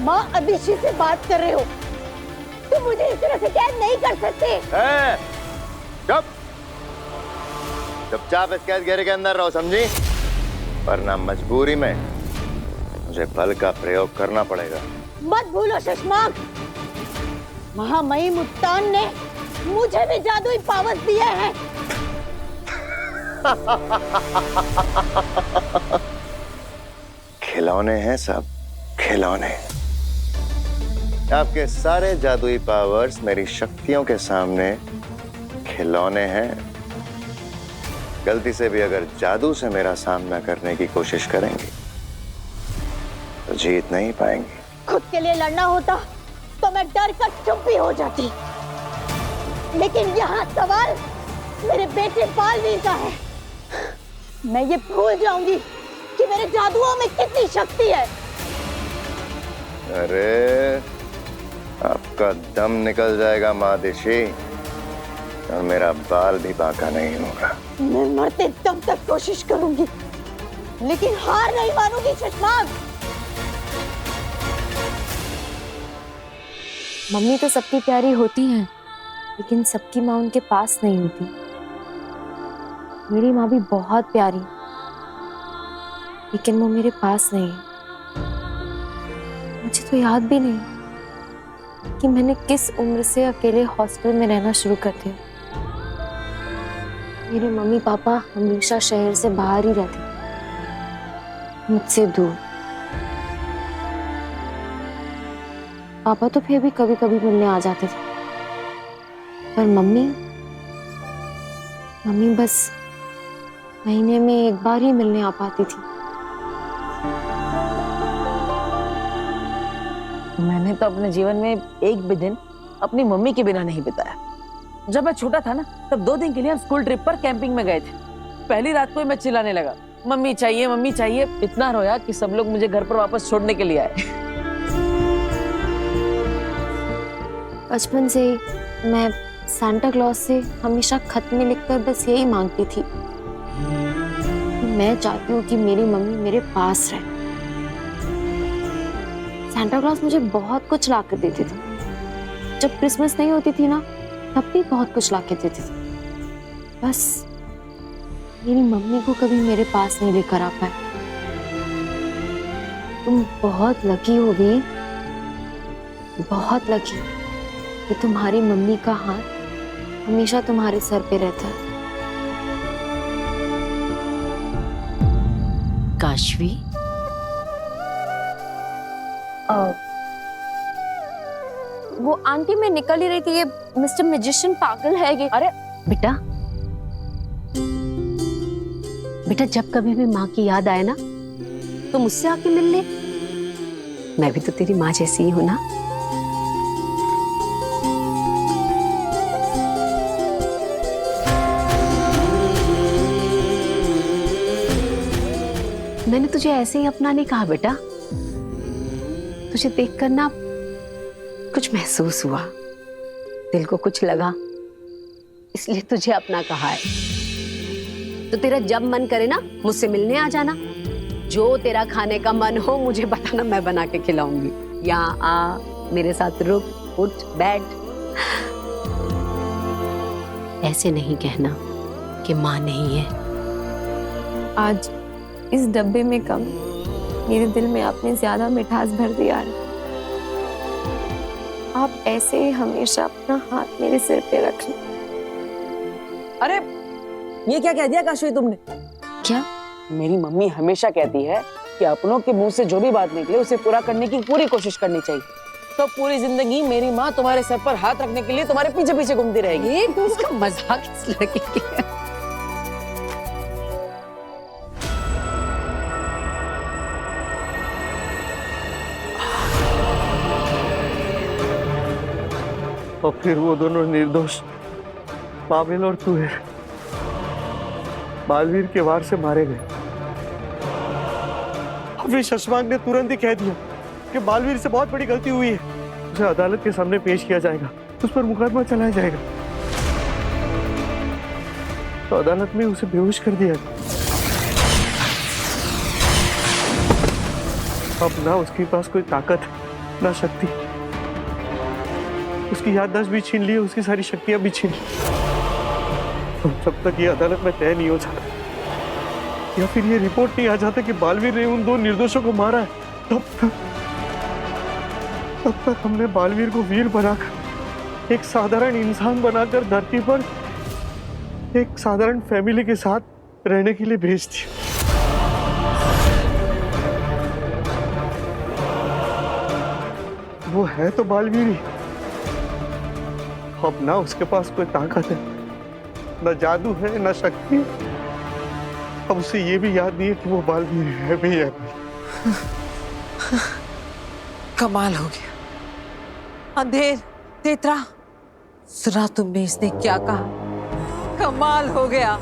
माँ अभिषी से बात कर रहे हो। तुम मुझे इस तरह से कैद नहीं कर सकते। चुप, चुपचाप इस कैद घेरे के अंदर रहो, समझी? वरना मजबूरी में मुझे बल का प्रयोग करना पड़ेगा। मत भूलो शशमाक, महामहिम मुत्तान ने मुझे भी जादुई पावर्स दिए हैं। खिलौने हैं सब, खिलौने। आपके सारे जादुई पावर्स मेरी शक्तियों के सामने खिलौने हैं। गलती से भी अगर जादू से मेरा सामना करने की कोशिश करेंगे तो जीत नहीं पाएंगे। खुद के लिए लड़ना होता तो मैं डर कर चुप भी हो जाती, लेकिन यहाँ सवाल मेरे बेटे बालवीर का है। मैं ये भूल जाऊंगी कि मेरे जादुओं में कितनी शक्ति है। अरे आपका दम निकल जाएगा मादिशी, और मेरा बाल भी बांका नहीं होगा। मैं मरते दम तक कोशिश करूंगी, लेकिन हार नहीं मानूंगी शशमाक। मम्मी तो सबकी प्यारी होती हैं, लेकिन सबकी माँ उनके पास नहीं होती। मेरी माँ भी बहुत प्यारी, लेकिन वो मेरे पास नहीं है। मुझे तो याद भी नहीं कि मैंने किस उम्र से अकेले हॉस्टल में रहना शुरू कर दिया। मेरे मम्मी पापा हमेशा शहर से बाहर ही रहते, मुझसे दूर। पापा तो फिर भी कभी कभी मिलने आ जाते थे, पर मम्मी बस महीने में एक बार ही मिलने आ पाती थी। मैंने तो अपने जीवन में एक भी दिन अपनी मम्मी के बिना नहीं बिताया। जब मैं छोटा था ना, तब 2 दिन के लिए हम स्कूल ट्रिप पर कैंपिंग में गए थे। पहली रात को ही मैं चिल्लाने लगा, मम्मी चाहिए मम्मी चाहिए। इतना रोया कि सब लोग मुझे घर पर वापस छोड़ने के लिए आए। बचपन से मैं सांता क्लॉज से हमेशा खत में लिखकर बस यही मांगती थी कि मैं चाहती हूँ कि मेरी मम्मी मेरे पास रहे। सांता क्लॉज मुझे बहुत कुछ ला कर देते थे। जब क्रिसमस नहीं होती थी ना, तब भी बहुत कुछ ला के देते थे। बस मेरी मम्मी को कभी मेरे पास नहीं लेकर आ पाए। तुम बहुत लकी हो गई, बहुत लकी कि तुम्हारी मम्मी का हाथ हमेशा तुम्हारे सर पे रहता है। काशवी, वो आंटी, मैं निकल ही रही थी, ये मिस्टर मैजिशियन पागल है ये। अरे बेटा, बेटा जब कभी भी माँ की याद आए ना, तो मुझसे आके मिल ले। मैं भी तो तेरी माँ जैसी ही हूं ना। मैंने तुझे ऐसे ही अपना नहीं कहा बेटा, तुझे देखकर ना कुछ महसूस हुआ, दिल को कुछ लगा, इसलिए तुझे अपना कहा है। तो तेरा जब मन करे ना, मुझसे मिलने आ जाना। जो तेरा खाने का मन हो मुझे बताना, मैं बना के खिलाऊंगी। यहाँ आ, मेरे साथ रुक, उठ, बैठ। ऐसे नहीं कहना कि माँ नहीं है। आज इस डब्बे में कम, मेरे दिल में आपने ज्यादा मिठास भर दिया है। आप ऐसे ही हमेशा अपना हाथ मेरे सिर पे रखना। अरे ये क्या कह दिया काशवी तुमने? क्या? मेरी मम्मी हमेशा कहती है कि अपनों के मुंह से जो भी बात निकले उसे पूरा करने की पूरी कोशिश करनी चाहिए। तो पूरी जिंदगी मेरी माँ तुम्हारे सर पर हाथ रखने के लिए तुम्हारे पीछे पीछे घूमती रहेगी। उसका मजाक इस लड़के की है। और फिर वो दोनों निर्दोष पाबिल और तुहेर बालवीर के वार से मारे गए। फिर शशमाक ने तुरंत ही कह दिया कि बालवीर से बहुत बड़ी गलती हुई है, उसे अदालत के सामने पेश किया जाएगा, उस पर मुकदमा चलाया जाएगा। तो अदालत में उसे बेहोश कर दिया। अब ना उसके पास कोई ताकत ना शक्ति। उसकी याददाश्त भी छीन ली, उसकी सारी शक्तियां भी छीन ली। तो जब तक ये अदालत में तय नहीं हो जाता या फिर ये रिपोर्ट नहीं आ जाता कि बालवीर ने उन 2 निर्दोषों को मारा है, तब तक हमने बालवीर को वीर बनाकर, एक साधारण इंसान बनाकर धरती पर एक साधारण फैमिली के साथ रहने के लिए भेज दिया। वो है तो बालवीर ही, अब ना उसके पास कोई ताकत है, ना जादू है, ना शक्ति है। अब उसे ये भी याद नहीं है कि वो बालवीर है भी है। कमाल हो गया। अंधेर, तेतरा, सुना तुमने इसने क्या कहा? कमाल हो गया।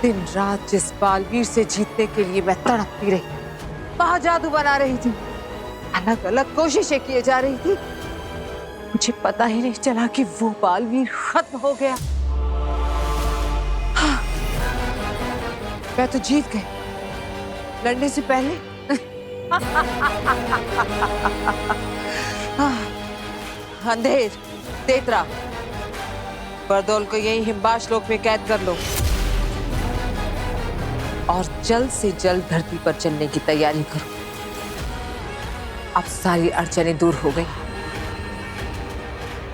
दिन रात जिस बालवीर से जीतने के लिए मैं तड़पती रही, वहां जादू बना रही थी, अलग अलग कोशिशें किए जा रही थी, मुझे पता ही नहीं चला कि वो बालवीर खत्म हो गया। हाँ, मैं तो जीत गई लड़ने से पहले। अंधेर, तेतरा, बरदौल को यही हिमबाश लोक में कैद कर लो और जल्द से जल्द धरती पर चलने की तैयारी करो। अब सारी अड़चनें दूर हो गई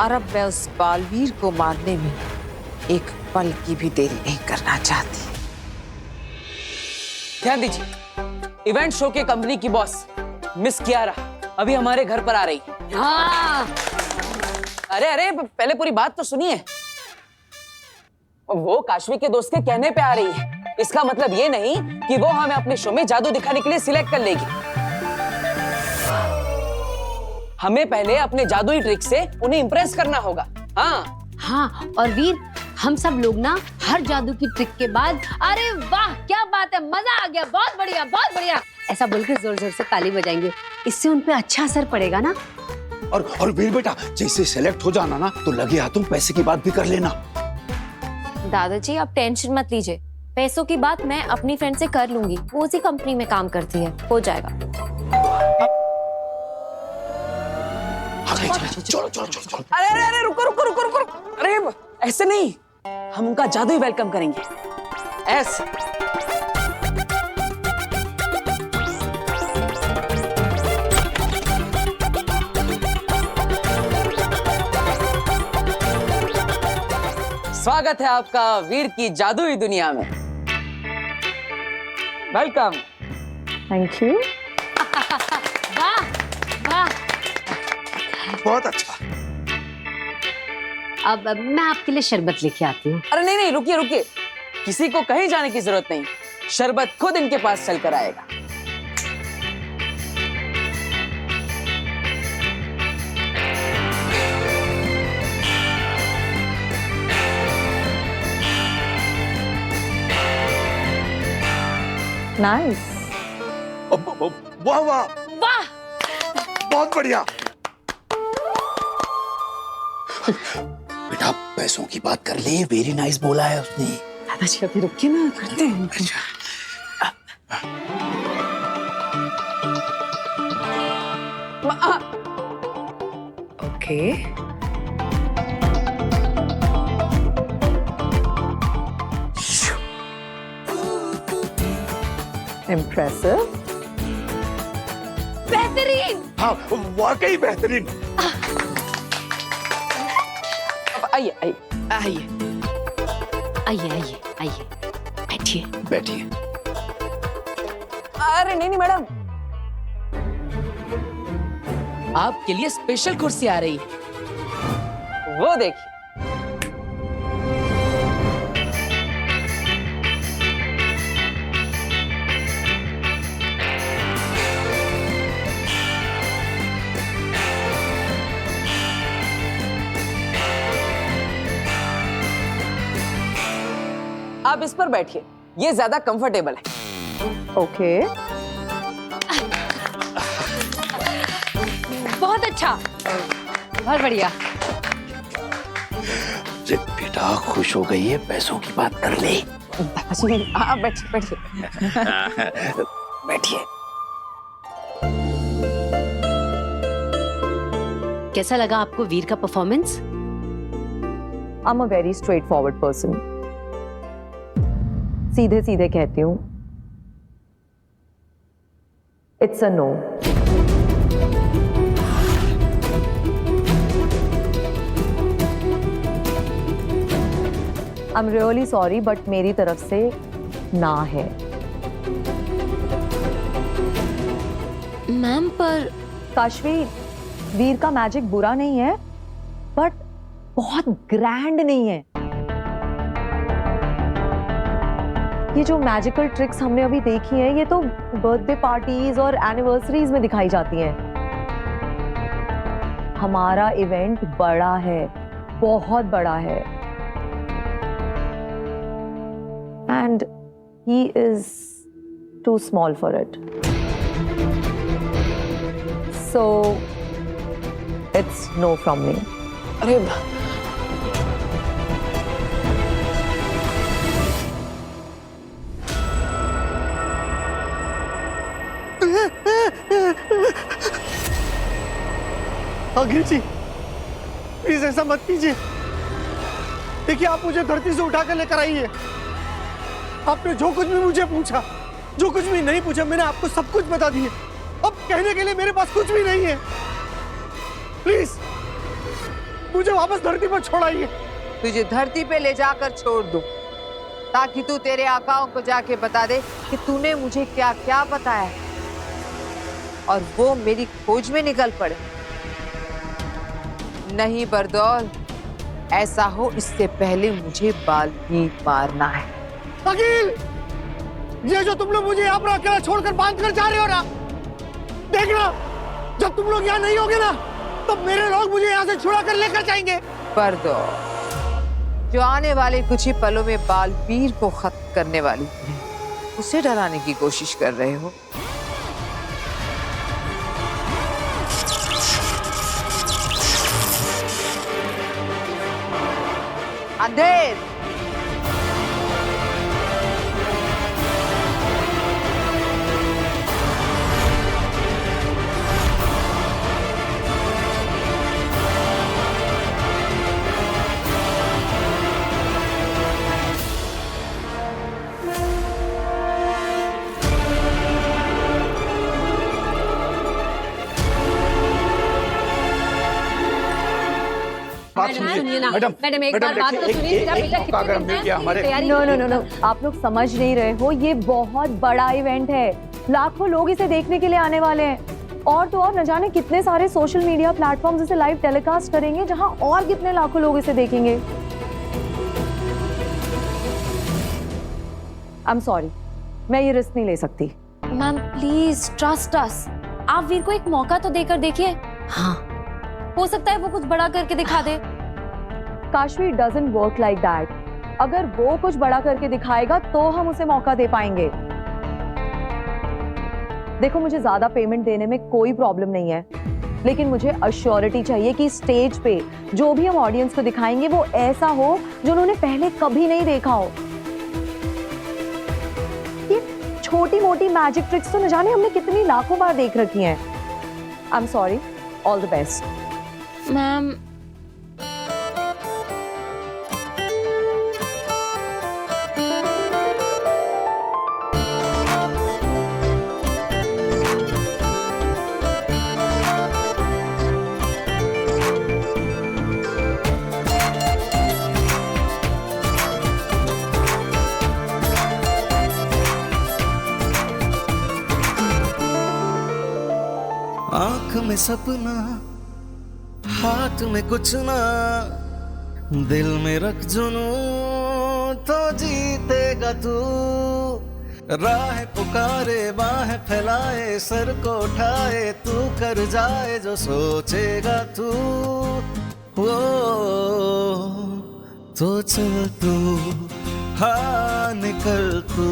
और अब मैं उस बालवीर को मारने में एक पल की भी देरी नहीं करना चाहती। ध्यान दीजिए, इवेंट शो के कंपनी की बॉस मिस कियारा अभी हमारे घर पर आ रही है। हाँ। अरे अरे पहले पूरी बात तो सुनिए। वो काशवी के दोस्त के कहने पे आ रही है, इसका मतलब ये नहीं कि वो हमें अपने शो में जादू दिखाने के लिए सिलेक्ट कर लेगी। हमें पहले अपने जादुई ट्रिक से उन्हें इंप्रेस करना होगा। हाँ, और वीर, हम सब लोग ना हर जादू की ट्रिक के बाद अरे वाह क्या बात है, मजा आ गया, बहुत बढ़िया बहुत बढ़िया ऐसा बोलकर जोर जोर से ताली बजाएंगे। इससे उन पे अच्छा असर पड़ेगा ना। और वीर बेटा, जैसे सेलेक्ट हो जाना ना तो लगे हाथों पैसे की बात भी कर लेना। दादाजी आप टेंशन मत लीजिए, पैसों की बात मैं अपनी फ्रेंड से कर लूंगी, वो उसी कंपनी में काम करती है, हो जाएगा। चलो चलो चलो। अरे अरे अरे रुको रुको रुको रुको, अरे ऐसे नहीं, हम उनका जादू ही वेलकम करेंगे, ऐसे। स्वागत है आपका वीर की जादुई दुनिया में। वेलकम। Thank you. वाह वाह। बहुत अच्छा। अब मैं आपके लिए शरबत लेके आती हूँ। अरे नहीं नहीं, रुकिए रुकिए, किसी को कहीं जाने की जरूरत नहीं, शरबत खुद इनके पास चलकर आएगा। नाइस। वाह वाह वाह, बहुत बढ़िया। बेटा पैसों की बात कर ले, वेरी नाइस बोला है उसने। दादाजी अभी रुकिए ना, करते हैं। Okay, impressive. बेहतरीन। हाँ वाकई बेहतरीन। आइए आइए आइए आइए आइए आइए, बैठिए बैठिए। अरे नहीं नहीं मैडम, आपके लिए स्पेशल कुर्सी आ रही है, वो देखिए। आप इस पर बैठिए, ये ज्यादा कंफर्टेबल है। ओके। बहुत अच्छा, बहुत बढ़िया। बेटा खुश हो गई है, पैसों की बात कर ले। दादाजी आप बैठिए बैठिए। बैठिए। कैसा लगा आपको वीर का performance? I am a very straightforward person. सीधे सीधे कहती हूँ, it's a no. I am really sorry but मेरी तरफ से ना है। मैम पर काशवी, वीर का मैजिक बुरा नहीं है बट बहुत ग्रैंड नहीं है। ये जो मैजिकल ट्रिक्स हमने अभी देखी हैं, ये तो बर्थडे पार्टीज और एनिवर्सरीज में दिखाई जाती हैं। हमारा इवेंट बड़ा है, बहुत बड़ा है, and he is too small for it. So it's no from me. अरे अंग्रेज जी, प्लीज ऐसा मत कीजिए। देखिए, आप मुझे धरती से उठाकर लेकर आई है। आपने जो कुछ भी मुझे पूछा, जो कुछ भी नहीं पूछा, मैंने आपको सब कुछ बता दिया। अब कहने के लिए मेरे पास कुछ भी नहीं है। प्लीज मुझे वापस धरती पर छोड़ाइए। तुझे धरती पे ले जाकर छोड़ दूं, ताकि तू तेरे आकाओं को जाके बता दे कि तूने मुझे क्या क्या बताया और वो मेरी खोज में निकल पड़े। नहीं बरदौल, ऐसा हो इससे पहले मुझे बाल्मीक मारना है। वकील, ये जो तुम लोग मुझे यहाँ पर अकेला छोड़कर बांध कर जा रहे हो ना, देखना जब तुम लोग यहाँ नहीं होगे ना, तब मेरे लोग मुझे यहाँ से छुड़ा कर लेकर जाएंगे। बरदौल, जो आने वाले कुछ ही पलों में बालवीर को खत्म करने वाली है, उसे डराने की कोशिश कर रहे हो। अंधेर, मैडम, मैडम एक बार बात तो सुनिए। मेरा बेटा मौका अगर हमने किया हमारे नो नो नो नो, आप लोग समझ नहीं रहे हो। ये बहुत बड़ा इवेंट है, लाखों लोग इसे देखने के लिए आने वाले हैं। और तो और न जाने कितने सारे सोशल मीडिया प्लेटफॉर्म्स इसे लाइव टेलीकास्ट करेंगे, जहां और कितने लाखों लोग इसे देखेंगे। आई एम सॉरी, मैं ये रिस्क नहीं ले सकती। Ma'am please trust us. आप वीर को एक मौका तो देकर देखिए। हाँ, हो सकता है वो कुछ बड़ा करके दिखा दे। Kashvi, doesn't work like that. अगर वो कुछ बड़ा करके दिखाएगा तो हम उसे मौका दे पाएंगे। देखो, मुझे ज्यादा पेमेंट देने में कोई प्रॉब्लम नहीं है, लेकिन मुझे अश्योरिटी चाहिए कि स्टेज पे जो भी हम ऑडियंस को दिखाएंगे वो ऐसा हो जो उन्होंने पहले कभी नहीं देखा हो। ये छोटी मोटी मैजिक ट्रिक्स तो न जाने हमने कितनी लाखों बार देख रखी हैं। I am sorry, all the best. Ma'am आंख में सपना, हाथ में कुछ ना, दिल में रख जुनू तो जीतेगा तू। राह पुकारे, बाहें फैलाए, सर को उठाए, तू कर जाए जो सोचेगा तू। वो तो चल तू, हाँ निकल तू,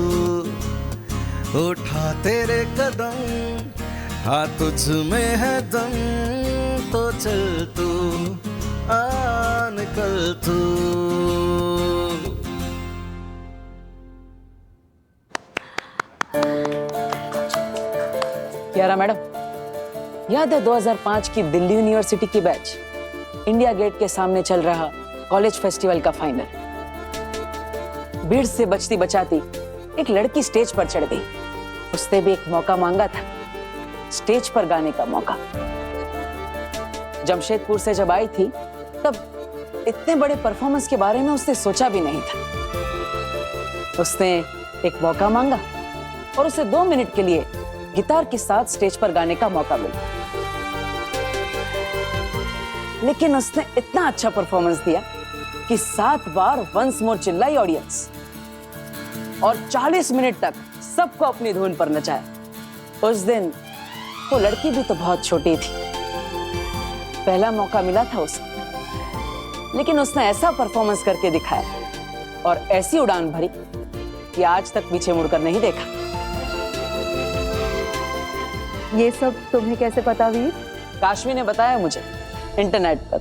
उठा तेरे कदम, हाँ तुझ में है दम, तो चल तू, आ निकल तू। कियारा मैडम, याद है 2005 की दिल्ली यूनिवर्सिटी की बैच, इंडिया गेट के सामने चल रहा कॉलेज फेस्टिवल का फाइनल। भीड़ से बचती बचाती एक लड़की स्टेज पर चढ़ गई। उसने भी एक मौका मांगा था, स्टेज पर गाने का मौका। जमशेदपुर से जब आई थी तब इतने बड़े परफॉर्मेंस के बारे में उसने सोचा भी नहीं था। उसने एक मौका मांगा और उसे 2 मिनट के लिए गिटार के साथ स्टेज पर गाने का मौका मिला। लेकिन उसने इतना अच्छा परफॉर्मेंस दिया कि 7 बार वंस मोर चिल्लाई ऑडियंस और 40 मिनट तक सबको अपनी धुन पर नचाया। उस दिन वो लड़की भी तो बहुत छोटी थी, पहला मौका मिला था उसे, लेकिन उसने ऐसा परफॉर्मेंस करके दिखाया और ऐसी उड़ान भरी कि आज तक पीछे मुड़कर नहीं देखा। ये सब तुम्हें कैसे पता वीर? काशवी ने बताया मुझे इंटरनेट पर।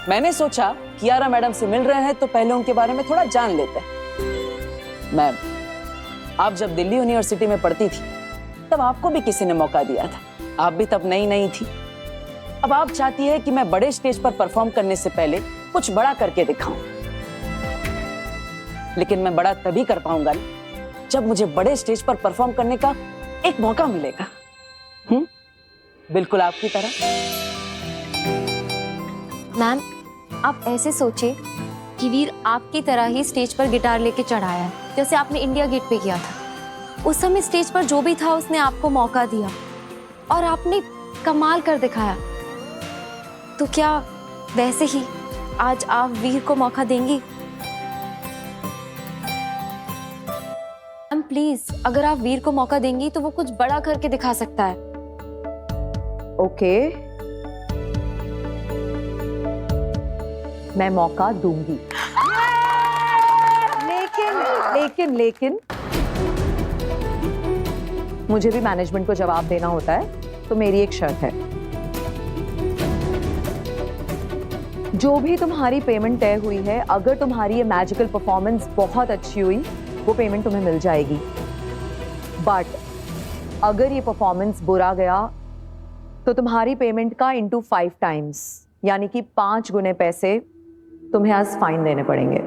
मैंने सोचा कियारा मैडम से मिल रहे हैं तो पहले उनके बारे में थोड़ा जान लेते हैं। मैम, आप जब दिल्ली यूनिवर्सिटी में पढ़ती थी तब आपको भी किसी ने मौका दिया था। आप भी तब नई नई थी। अब आप चाहती है कि मैं बड़े स्टेज पर परफॉर्म करने से पहले कुछ बड़ा करके दिखाऊं। लेकिन मैं बड़ा तभी कर पाऊंगा ना जब मुझे बड़े स्टेज पर परफॉर्म करने का एक मौका मिलेगा। बिल्कुल आपकी तरह। मैम, आप ऐसे सोचे कि वीर आपकी तरह ही स्टेज पर गिटार लेके चढ़ाया है, जैसे आपने इंडिया गेट पे किया था। उस समय स्टेज पर जो भी था उसने आपको मौका दिया और आपने कमाल कर दिखाया। तो क्या वैसे ही आज आप वीर को मौका देंगी? मैम प्लीज, अगर आप वीर को मौका देंगी तो वो कुछ बड़ा करके दिखा सकता है। ओके, मैं मौका दूंगी। लेकिन मुझे भी मैनेजमेंट को जवाब देना होता है, तो मेरी एक शर्त है। जो भी तुम्हारी पेमेंट तय हुई है, अगर तुम्हारी ये मैजिकल परफॉर्मेंस बहुत अच्छी हुई, वो पेमेंट तुम्हें मिल जाएगी। बट अगर ये परफॉर्मेंस बुरा गया तो तुम्हारी पेमेंट का इंटू 5 टाइम्स, यानी कि 5 गुने पैसे तुम्हें आज फाइन देने पड़ेंगे।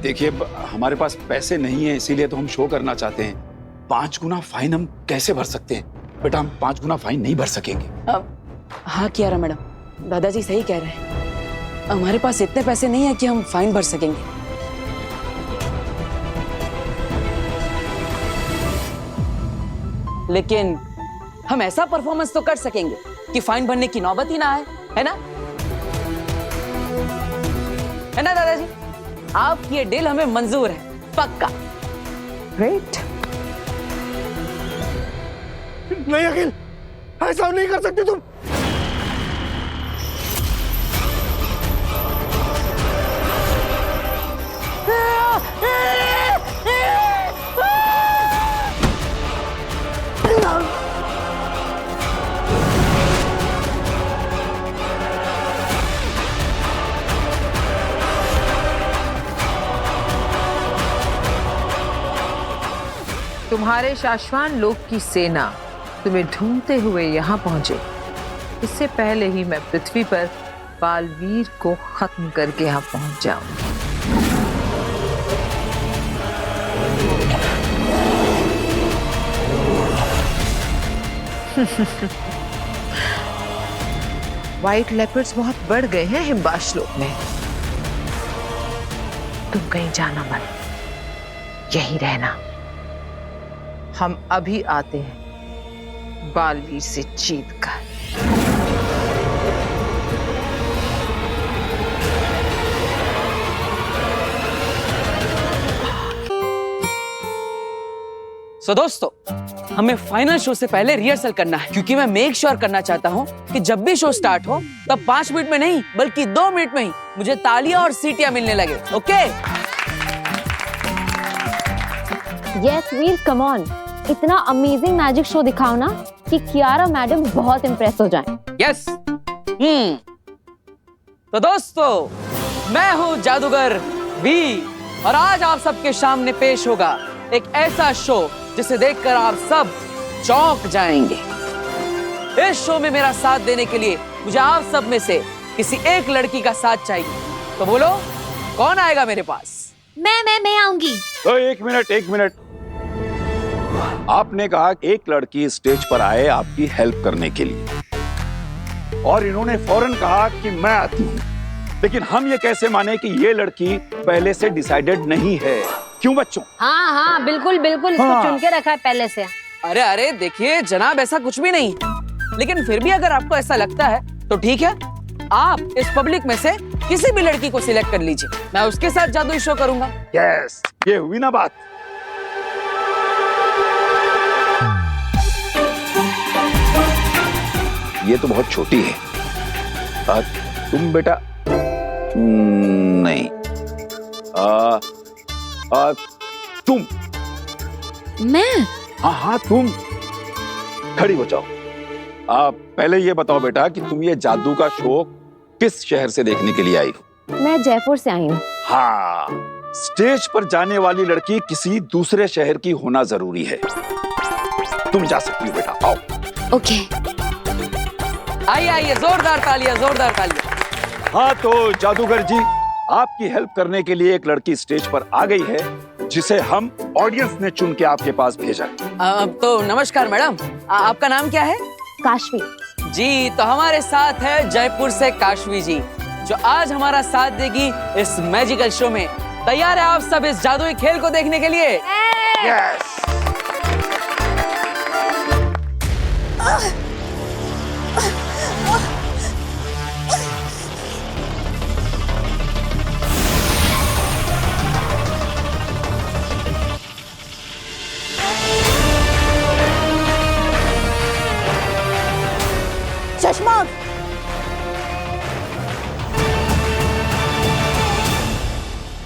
देखिए, हमारे पास पैसे नहीं है, इसीलिए तो हम शो करना चाहते हैं। 5 गुना फाइन हम कैसे भर सकते हैं? बेटा, हम 5 गुना फाइन नहीं भर सकेंगे। हाँ कियारा मैडम, दादाजी सही कह रहे हैं। हमारे पास इतने पैसे नहीं है कि हम फाइन भर सकेंगे। लेकिन हम ऐसा परफॉर्मेंस तो कर सकेंगे कि फाइन भरने की नौबत ही ना आए, है ना? है ना दादाजी? आपकी ये डील हमें मंजूर है, पक्का। ग्रेट। नहीं अखिल, ऐसा नहीं कर सकते तुम। तुम्हारे शाश्वान लोक की सेना तुम्हें ढूंढते हुए यहाँ पहुंचे, इससे पहले ही मैं पृथ्वी पर बालवीर को खत्म करके यहाँ पहुंच जाऊं। व्हाइट लेपर्ड्स बहुत बढ़ गए हैं हिमबाश लोक में। तुम कहीं जाना मत, यहीं रहना। हम अभी आते हैं बालवीर से जीत कर। सो दोस्तों, हमें फाइनल शो से पहले रिहर्सल करना है, क्योंकि मैं मेक श्योर करना चाहता हूँ कि जब भी शो स्टार्ट हो तब 5 मिनट में नहीं बल्कि 2 मिनट में ही मुझे तालियां और सीटियां मिलने लगे। Okay? Yes Veer, come on, इतना अमेजिंग मैजिक शो दिखाओ ना कि कियारा मैडम बहुत इम्प्रेस हो जाएं। यस। तो दोस्तों, मैं हूं जादूगर वी। और आज आप सबके सामने पेश होगा एक ऐसा शो जिसे देखकर आप सब चौंक जाएंगे। इस शो में मेरा साथ देने के लिए मुझे आप सब में से किसी एक लड़की का साथ चाहिए। तो बोलो कौन आएगा मेरे पास? मैं आऊंगी। तो एक मिनट। आपने कहा एक लड़की स्टेज पर आए आपकी हेल्प करने के लिए, और इन्होंने फौरन कहा कि मैं आती हूँ। लेकिन हम ये कैसे माने कि ये लड़की पहले से डिसाइडेड नहीं है? क्यों बच्चों? हाँ बिल्कुल इसको चुन के रखा है पहले से। अरे देखिए जनाब, ऐसा कुछ भी नहीं, लेकिन फिर भी अगर आपको ऐसा लगता है तो ठीक है, आप इस पब्लिक में से किसी भी लड़की को सिलेक्ट कर लीजिए, मैं उसके साथ जादुई शो करूंगा। यस, ये हुई ना बात। ये तो बहुत छोटी है। तुम बेटा नहीं, तुम। मैं? हाँ तुम खड़ी हो जाओ। पहले ये बताओ बेटा कि तुम ये जादू का शो किस शहर से देखने के लिए आई हो? मैं जयपुर से आई हूँ। हाँ, स्टेज पर जाने वाली लड़की किसी दूसरे शहर की होना जरूरी है। तुम जा सकती हो बेटा, आओ। ओके। आइए, जोरदार तालियां। हाँ तो जादूगर जी, आपकी हेल्प करने के लिए एक लड़की स्टेज पर आ गई है, जिसे हम ऑडियंस ने चुन के आपके पास भेजा। तो नमस्कार मैडम, आपका नाम क्या है? काशवी जी। तो हमारे साथ है जयपुर से काशवी जी, जो आज हमारा साथ देगी इस मैजिकल शो में। तैयार है आप सब इस जादुई खेल को देखने के लिए? यस। चश्मा,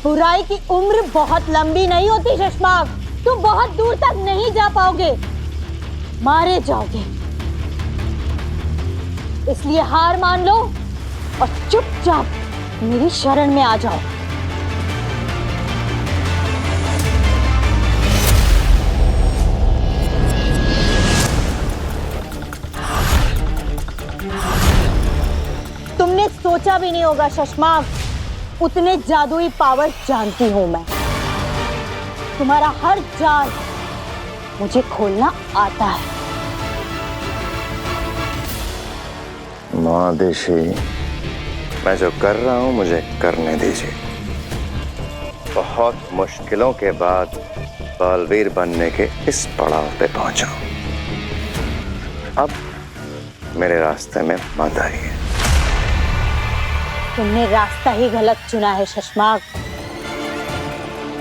बुराई की उम्र बहुत लंबी नहीं होती शशमाक, तुम बहुत दूर तक नहीं जा पाओगे, मारे जाओगे। इसलिए हार मान लो और चुपचाप मेरी शरण में आ जाओ। तुमने सोचा भी नहीं होगा शशमाक, उतने जादुई पावर जानती हूं मैं। तुम्हारा हर जाल मुझे खोलना आता है। महादेशी, मैं जो कर रहा हूं मुझे करने दीजिए। बहुत मुश्किलों के बाद बालवीर बनने के इस पड़ाव पे पहुंचा। अब मेरे रास्ते में मत आइए। तुमने रास्ता ही गलत चुना है शशमाक,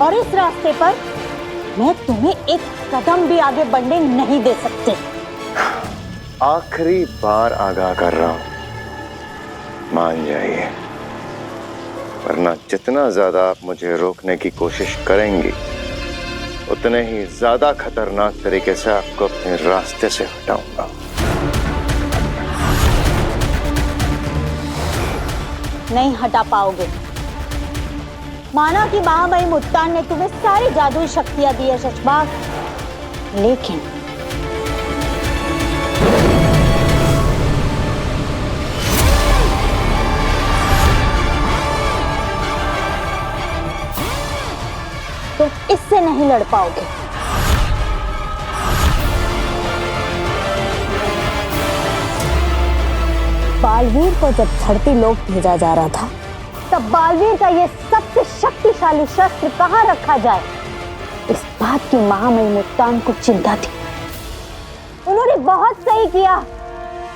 और इस रास्ते पर मैं तुम्हें एक कदम भी आगे बढ़ने नहीं दे सकते। आखिरी बार आगाह कर रहा हूं, मान जाइए, वरना जितना ज्यादा आप मुझे रोकने की कोशिश करेंगी, उतने ही ज्यादा खतरनाक तरीके से आपको अपने रास्ते से हटाऊंगा। नहीं हटा पाओगे। माना कि महामहिम मुत्तान ने तुम्हें सारी जादुई शक्तियां दी है शशमाक, लेकिन तुम इससे नहीं लड़ पाओगे। बालवीर को जब धरती लोक भेजा जा रहा था, तब बालवीर का ये सबसे शक्तिशाली शस्त्र कहाँ रखा जाए, इस बात की महामहिम मुत्तान को चिंता थी। उन्होंने बहुत सही किया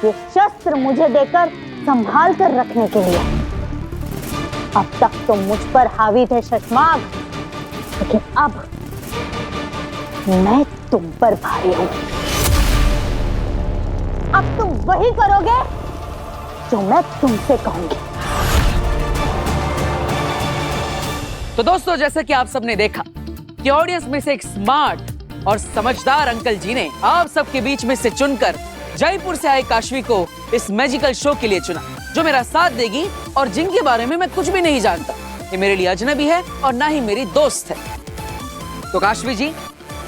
ये शस्त्र मुझे देकर संभाल कर रखने के लिए। अब तक तो मुझ पर हावी थे शशमाक, लेकिन अब मैं तुम पर भारी हूं। अब तुम वही करोगे जो मैं तुमसे कहूंगी। तो दोस्तों, जैसे कि आप सबने देखा कि ऑडियंस में से एक स्मार्ट और समझदार अंकल जी ने आप सबके बीच में से चुनकर जयपुर से आए काशवी को इस मैजिकल शो के लिए चुना, जो मेरा साथ देगी और जिनके बारे में मैं कुछ भी नहीं जानता। ये मेरे लिए अजनबी है और ना ही मेरी दोस्त है। तो काशवी जी,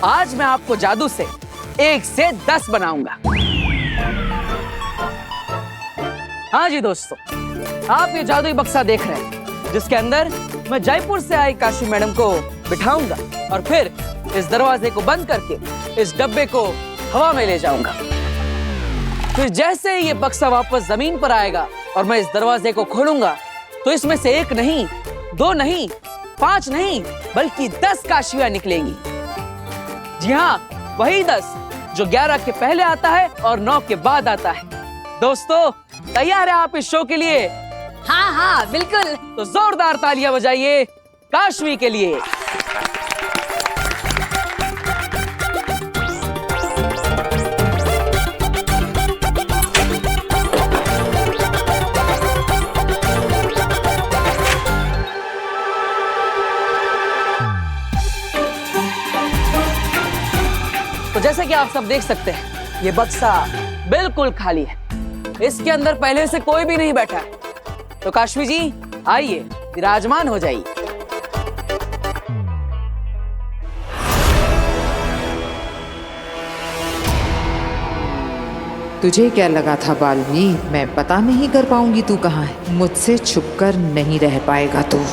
आज मैं आपको जादू से 1 से 10 बनाऊंगा। हाँ जी दोस्तों, आप ये जादुई बक्सा देख रहे हैं, जिसके अंदर मैं जयपुर से आई काशवी मैडम को बिठाऊंगा और फिर इस दरवाजे को बंद करके इस डब्बे को हवा में ले जाऊंगा। फिर जैसे ही ये बक्सा वापस जमीन पर आएगा और मैं इस दरवाजे को खोलूंगा, तो इसमें से 1 नहीं, 2 नहीं, 5 नहीं, बल्कि 10 काशवियां निकलेंगी। जी हाँ, वही 10 जो 11 के पहले आता है और 9 के बाद आता है। दोस्तों, तैयार है आप इस शो के लिए? हाँ हाँ बिल्कुल। तो जोरदार तालियां बजाइए काशवी के लिए। तो जैसे कि आप सब देख सकते हैं, ये बक्सा बिल्कुल खाली है। इसके अंदर पहले से कोई भी नहीं बैठा है। तो काशवी जी, आइए विराजमान हो जाइए। तुझे क्या लगा था बालवीर, मैं पता नहीं कर पाऊंगी तू कहाँ है? मुझसे छुपकर नहीं रह पाएगा तू।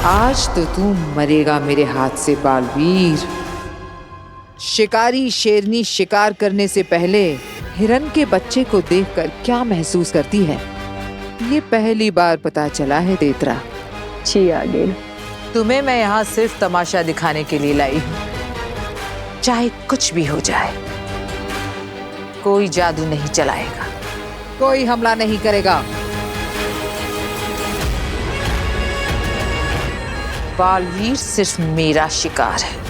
आज तो तू मरेगा मेरे हाथ से बालवीर। शिकारी शेरनी शिकार करने से पहले हिरन के बच्चे को देखकर क्या महसूस करती है, ये पहली बार पता चला है तेतरा। जी आगे तुम्हें मैं यहाँ सिर्फ तमाशा दिखाने के लिए लाई हूँ। चाहे कुछ भी हो जाए, कोई जादू नहीं चलाएगा, कोई हमला नहीं करेगा। बालवीर सिर्फ मेरा शिकार है।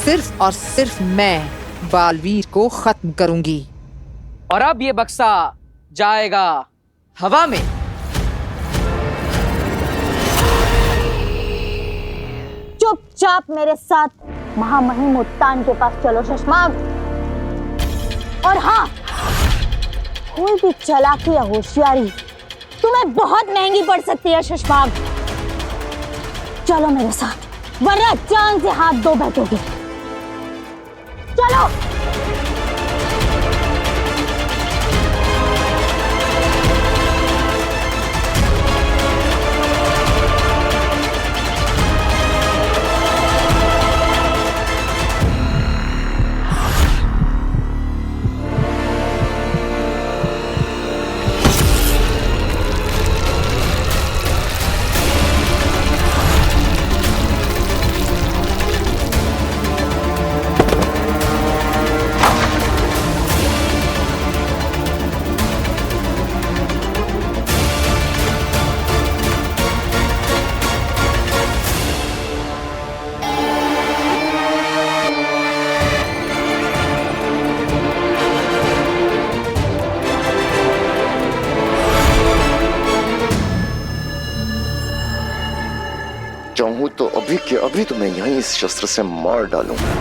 सिर्फ और सिर्फ मैं बालवीर को खत्म करूंगी। और अब ये बक्सा जाएगा हवा में। चुपचाप मेरे साथ महामहिम उत्तान के पास चलो शशमाग। और हाँ, कोई भी चालाकी या होशियारी तुम्हें बहुत महंगी पड़ सकती है शशमाग। चलो मेरे साथ, वरना जान से हाथ धो बैठोगे। चलो। चाहूं तो अभी के अभी तुम्हें यहीं इस शस्त्र से मार डालूंगा,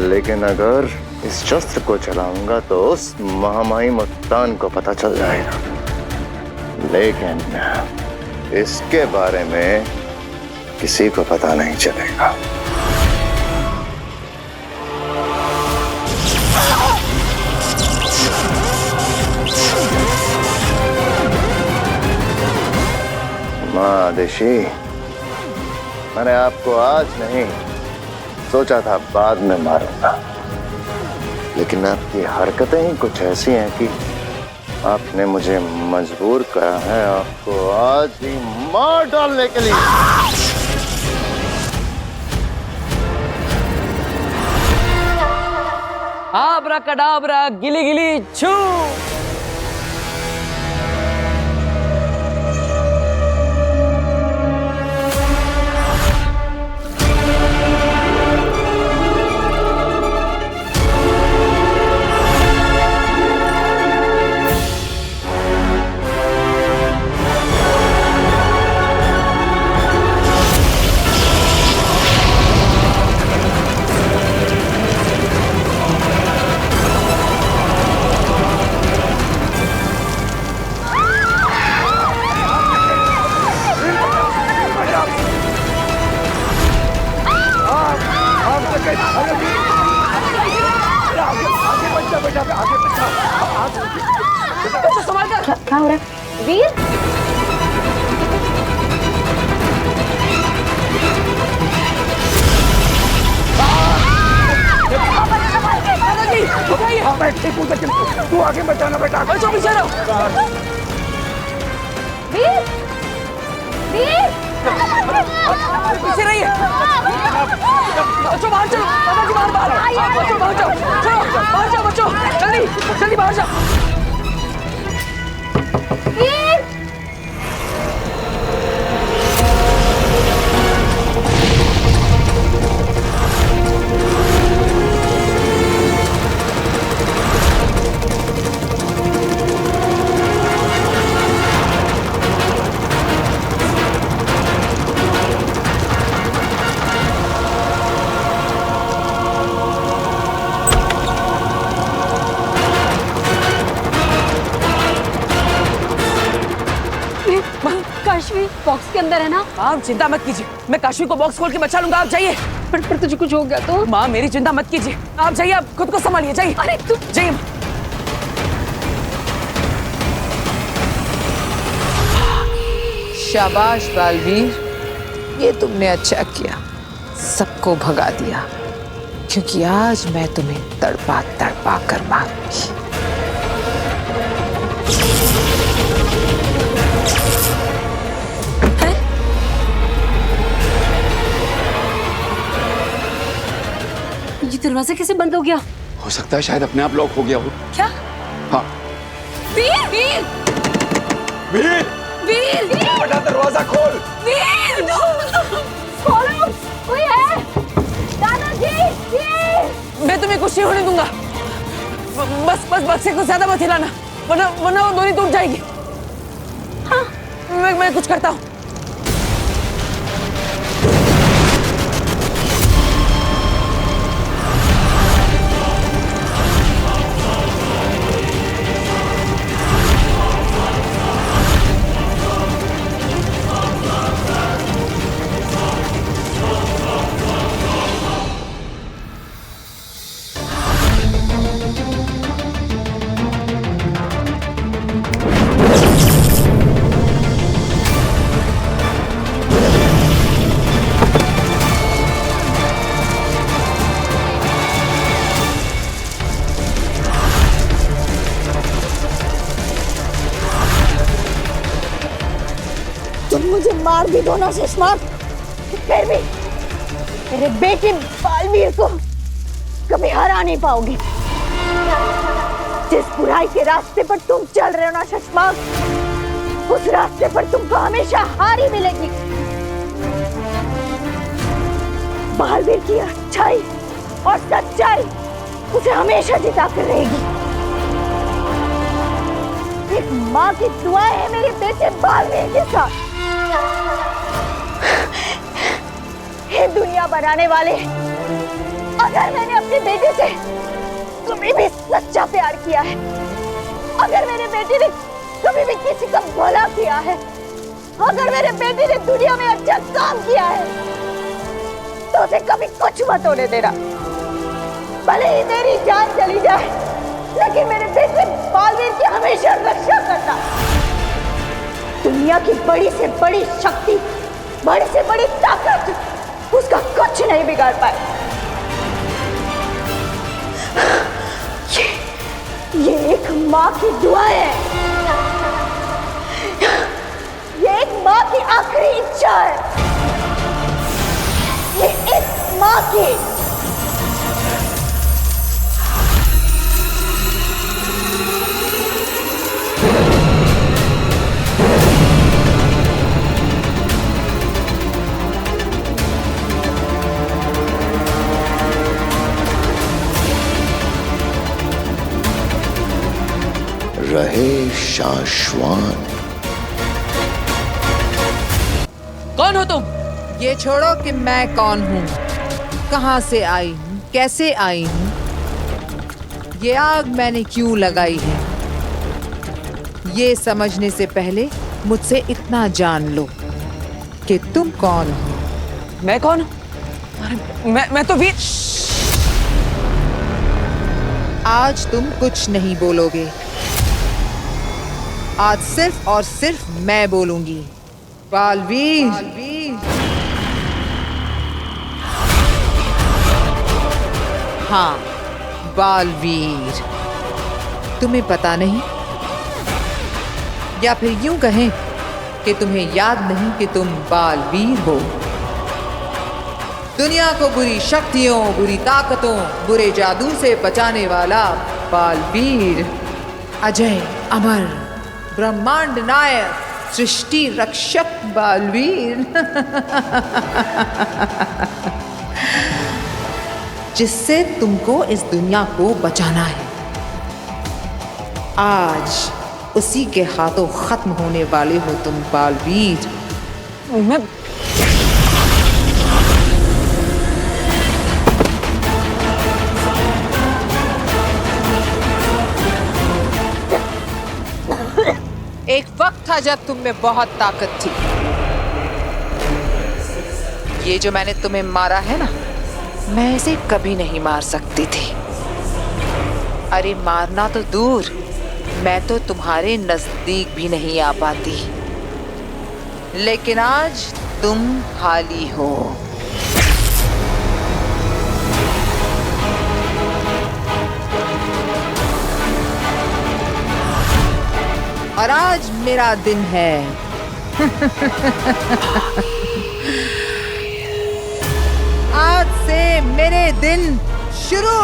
लेकिन अगर इस शस्त्र को चलाऊंगा तो उस महामहिम उत्तान को पता चल जाएगा। लेकिन इसके बारे में किसी को पता नहीं चलेगा। माँ आदेशी, मैंने आपको आज नहीं सोचा था बाद में मारूंगा, लेकिन आपकी हरकतें ही कुछ ऐसी हैं कि आपने मुझे मजबूर करा है आपको आज ही मार डालने के लिए। आबरा कडाबरा गिली गिली छू। क्या हो रहा है? वीर, तू आगे बचाना बेटा। बचो पीछे रहो। वीर, वीर, पीछे रहिए। बच्चों बाहर चलो, बाबा जी बाहर। बच्चों बाहर जाओ, चलो बाहर जाओ बच्चों, जल्दी जल्दी बाहर जाओ। काशवी बॉक्स के अंदर है ना? आप चिंता मत कीजिए, मैं काशवी को बॉक्स खोल के बचा लूंगा। आप जाइए। पर तुझे कुछ हो गया तो? माँ मेरी चिंता मत कीजिए, आप जाइए, आप खुद को संभालिए। जाइए। अरे तू जाइए। शाबाश बालवीर, ये तुमने अच्छा किया, सबको भगा दिया, क्योंकि आज मैं तुम्हें तड़पा तड़पा कर मारूंगी। ये दरवाजा कैसे बंद हो गया? हो सकता है शायद अपने आप लॉक हो गया हो। क्या? हाँ। वीर, वीर, वीर, वीर, वीर, बड़ा दरवाजा खोल। वीर, खोलो, कोई है? दादाजी, वीर। मैं तुम्हें कुछ नहीं होने दूंगा। बस बस बक्से को ज्यादा मत हिलाना, वरना वरना वो डोरी टूट जाएगी। हाँ, मैं कुछ करता हूँ। तुम मुझे मार भी दो ना सुषमा, फिर भी मेरे बेटे बालवीर को कभी हरा नहीं पाओगे। जिस बुराई के रास्ते पर तुम चल रहे हो ना सुषमा, उस रास्ते पर तुमको हमेशा हार ही मिलेगी। बालवीर की अच्छाई और सच्चाई उसे हमेशा जिता कर रहेगी। एक माँ की दुआ है मेरे बेटे बालवीर के साथ। ये दुनिया बनाने वाले, अगर मैंने अपने बेटे से कभी भी सच्चा प्यार किया है, अगर मेरे बेटे ने कभी भी किसी का भला किया है, अगर मेरे बेटे ने दुनिया में अच्छा काम किया है, तो उसे कभी कुछ मत होने देना। भले ही मेरी जान चली जाए, लेकिन मेरे बेटे बालवीर की हमेशा रक्षा करना। दुनिया की बड़ी से बड़ी शक्ति, बड़ी से बड़ी ताकत उसका कुछ नहीं बिगाड़ पाए। ये एक माँ की दुआ है, ये एक माँ की आखिरी इच्छा है, ये एक माँ की। रहे शाश्वान। कौन हो तुम? ये छोड़ो कि मैं कौन हूँ, कहाँ से आई हूँ, कैसे आई हूँ, ये आग मैंने क्यों लगाई है, ये समझने से पहले मुझसे इतना जान लो कि तुम कौन हो। मैं कौन हूँ? अरे मैं तो वीर। आज तुम कुछ नहीं बोलोगे, आज सिर्फ और सिर्फ मैं बोलूंगी। बालवीर, हाँ बालवीर, तुम्हें पता नहीं या फिर यूं कहें कि तुम्हें याद नहीं कि तुम बालवीर हो। दुनिया को बुरी शक्तियों, बुरी ताकतों, बुरे जादू से बचाने वाला बालवीर, अजय अमर ब्रह्मांड नायक सृष्टि रक्षक बालवीर जिससे तुमको इस दुनिया को बचाना है। आज उसी के हाथों खत्म होने वाले हो तुम बालवीर। मैं एक वक्त था जब तुम में बहुत ताकत थी। ये जो मैंने तुम्हें मारा है ना, मैं इसे कभी नहीं मार सकती थी। अरे मारना तो दूर, मैं तो तुम्हारे नजदीक भी नहीं आ पाती। लेकिन आज तुम खाली हो। और आज मेरा दिन है आज से मेरे दिन शुरू।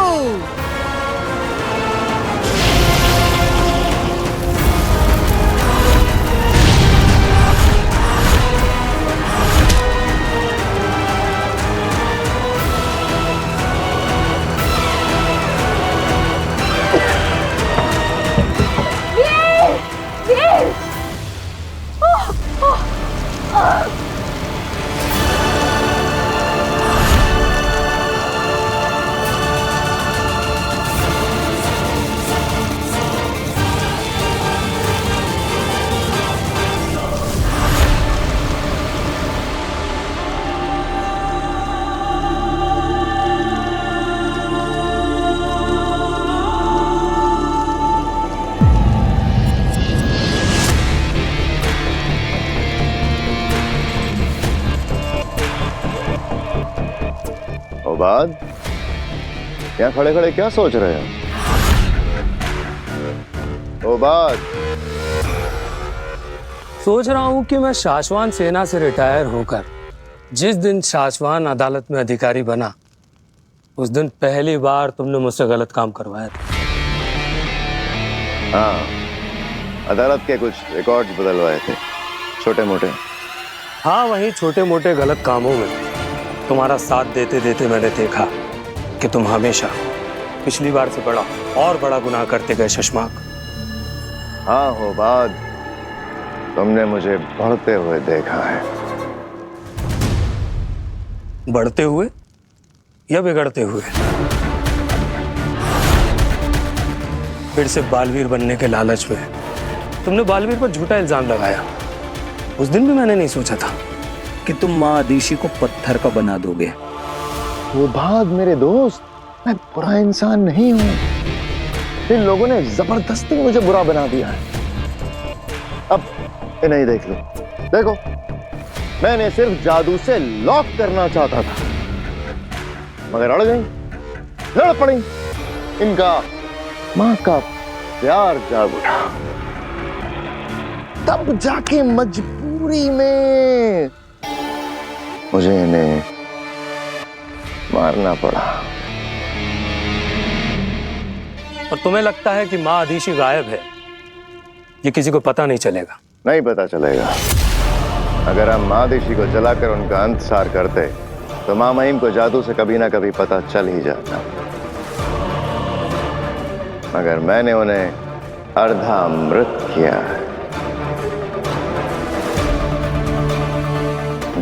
बाद यहाँ खड़े खड़े क्या सोच रहे हो? ओ बाद सोच रहा हूं कि मैं शाश्वान सेना से रिटायर होकर जिस दिन शाश्वान अदालत में अधिकारी बना, उस दिन पहली बार तुमने मुझसे गलत काम करवाया था। हाँ, अदालत के कुछ रिकॉर्ड्स बदलवाए थे, छोटे मोटे। हाँ, वही छोटे मोटे गलत कामों में तुम्हारा साथ देते देते मैंने देखा कि तुम हमेशा पिछली बार से बड़ा और बड़ा गुनाह करते गए शशमाक। हाँ हो बाद, तुमने मुझे बढ़ते हुए देखा है। बढ़ते हुए या बिगड़ते हुए? फिर से बालवीर बनने के लालच में तुमने बालवीर पर झूठा इल्जाम लगाया। उस दिन भी मैंने नहीं सोचा था कि तुम माँ आदिशी को पत्थर का बना दोगे। वो बाद मेरे दोस्त, मैं बुरा इंसान नहीं हूं। इन लोगों ने जबरदस्ती मुझे बुरा बना दिया है। अब इन्हें देख लो, देखो, मैंने सिर्फ जादू से लॉक करना चाहता था, मगर अड़ गई, लड़ पड़ी। इनका माँ का प्यार जाग उठा, तब जाके मजबूरी में मुझे इन्हें मारना पड़ा। और तुम्हें लगता है कि माँ आदिशी गायब है, ये किसी को पता नहीं चलेगा? नहीं पता चलेगा। अगर हम माँ आदिशी को जलाकर उनका अंतसार करते तो माँ महिम को जादू से कभी ना कभी पता चल ही जाता। मगर मैंने उन्हें अर्धा मृत किया है।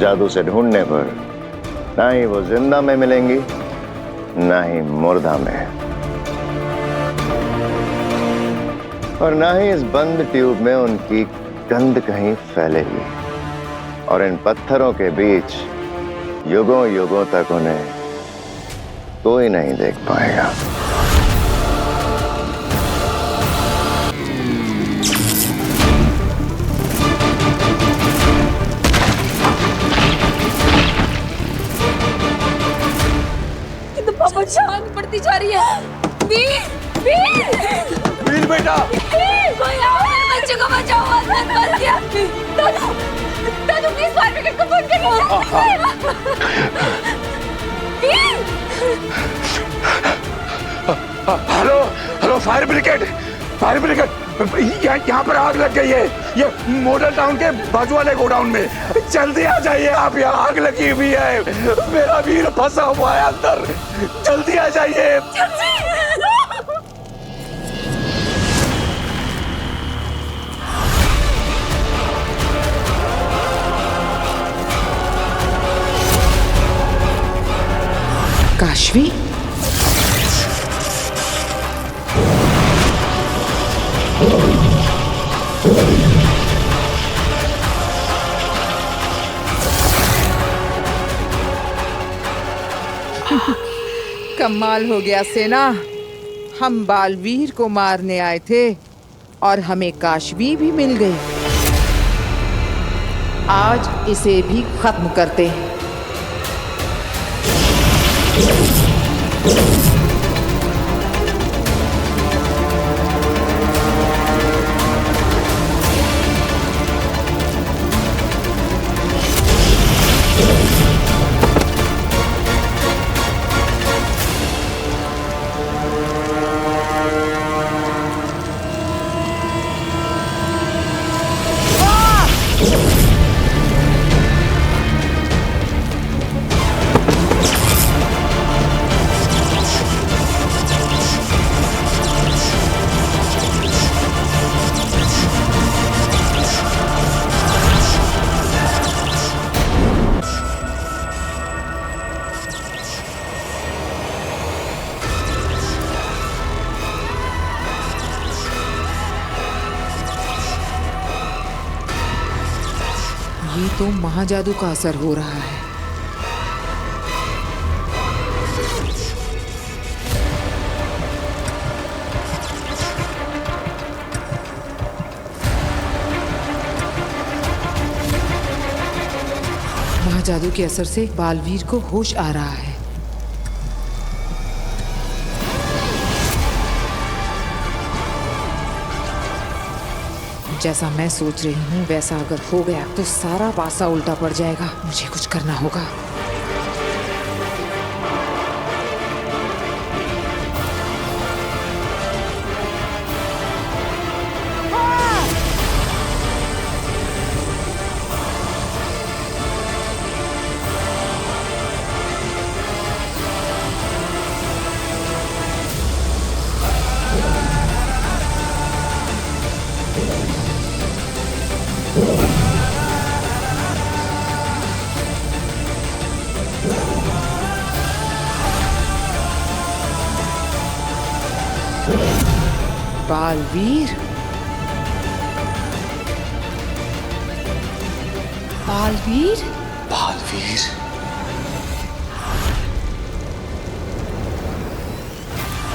जादू से ढूंढने पर ना ही वो जिंदा में मिलेंगी, ना ही मुर्दा में, और ना ही इस बंद ट्यूब में उनकी गंध कहीं फैलेगी। और इन पत्थरों के बीच युगों युगों तक उन्हें कोई नहीं देख पाएगा। जान पड़ती जा रही है। वीर, वीर, वीर बेटा, कोई आओ, मेरे बच्चे को बचाओ, आसमान बच गया। दादू, दादू प्लीज फायर ब्रिगेड को फोन करिए। Hello hello, fire brigade, fire brigade, यहाँ पर आग लग गई है, ये मॉडल टाउन के बाजू वाले गोडाउन में। जल्दी आ जाइए आप, यहाँ आग लगी हुई है, मेरा वीर फंसा हुआ है अंदर, जल्दी आ जाइए। काशवी, कमाल हो गया सेना। हम बालवीर को मारने आए थे और हमें काशवी भी मिल गई। आज इसे भी खत्म करते हैं। ये तो महाजादू का असर हो रहा है। महाजादू के असर से बालवीर को होश आ रहा है। जैसा मैं सोच रही हूँ वैसा अगर हो गया तो सारा पासा उल्टा पड़ जाएगा। मुझे कुछ करना होगा। बालवीर, बालवीर, बालवीर,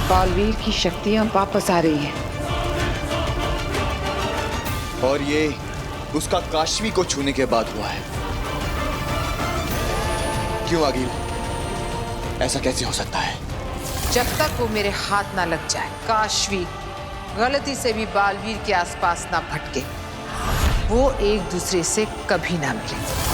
बालवीर की शक्तियां वापस आ रही हैं। और ये उसका काशवी को छूने के बाद हुआ है। क्यों आगिल, ऐसा कैसे हो सकता है? जब तक वो मेरे हाथ ना लग जाए, काशवी गलती से भी बालवीर के आसपास ना भटके, वो एक दूसरे से कभी ना मिले।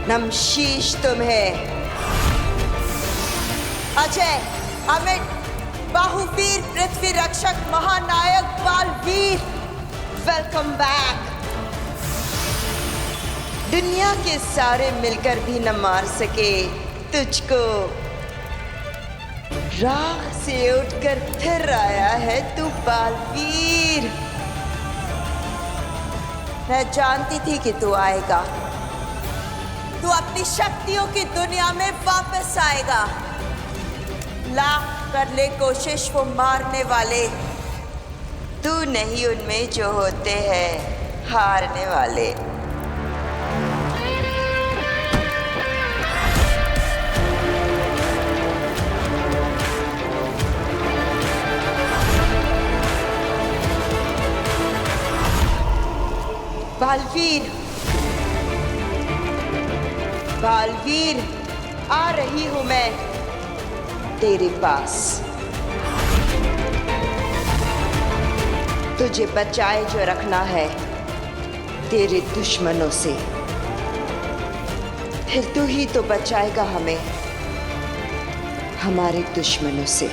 नमशीश तुम्हें। अजय, अमित, बाहुवीर, पृथ्वी रक्षक, महानायक बालवीर, वेलकम बैक। दुनिया के सारे मिलकर भी न मार सके तुझको। राख से उठकर फिर आया है तू बालवीर। मैं जानती थी कि तू आएगा। तू अपनी शक्तियों की दुनिया में वापस आएगा। लाख कर ले कोशिश वो मारने वाले, तू नहीं उनमें जो होते हैं हारने वाले। बालवीर, बालवीर, आ रही हूं मैं तेरे पास। तुझे बचाए जो रखना है तेरे दुश्मनों से, फिर तू ही तो बचाएगा हमें हमारे दुश्मनों से।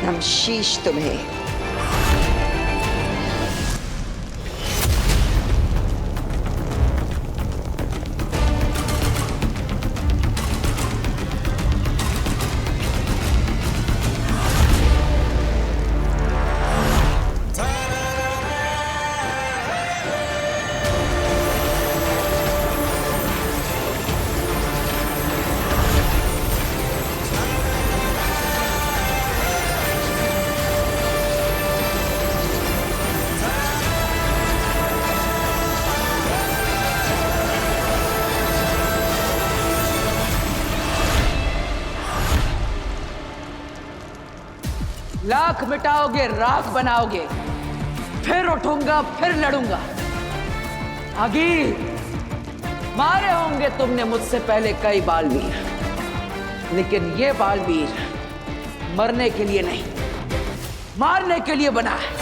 हम शीश तुम्हें। लाख मिटाओगे, राख बनाओगे, फिर उठूंगा, फिर लड़ूंगा। आगे मारे होंगे तुमने मुझसे पहले कई बालवीर, लेकिन ये बालवीर मरने के लिए नहीं, मारने के लिए बना है।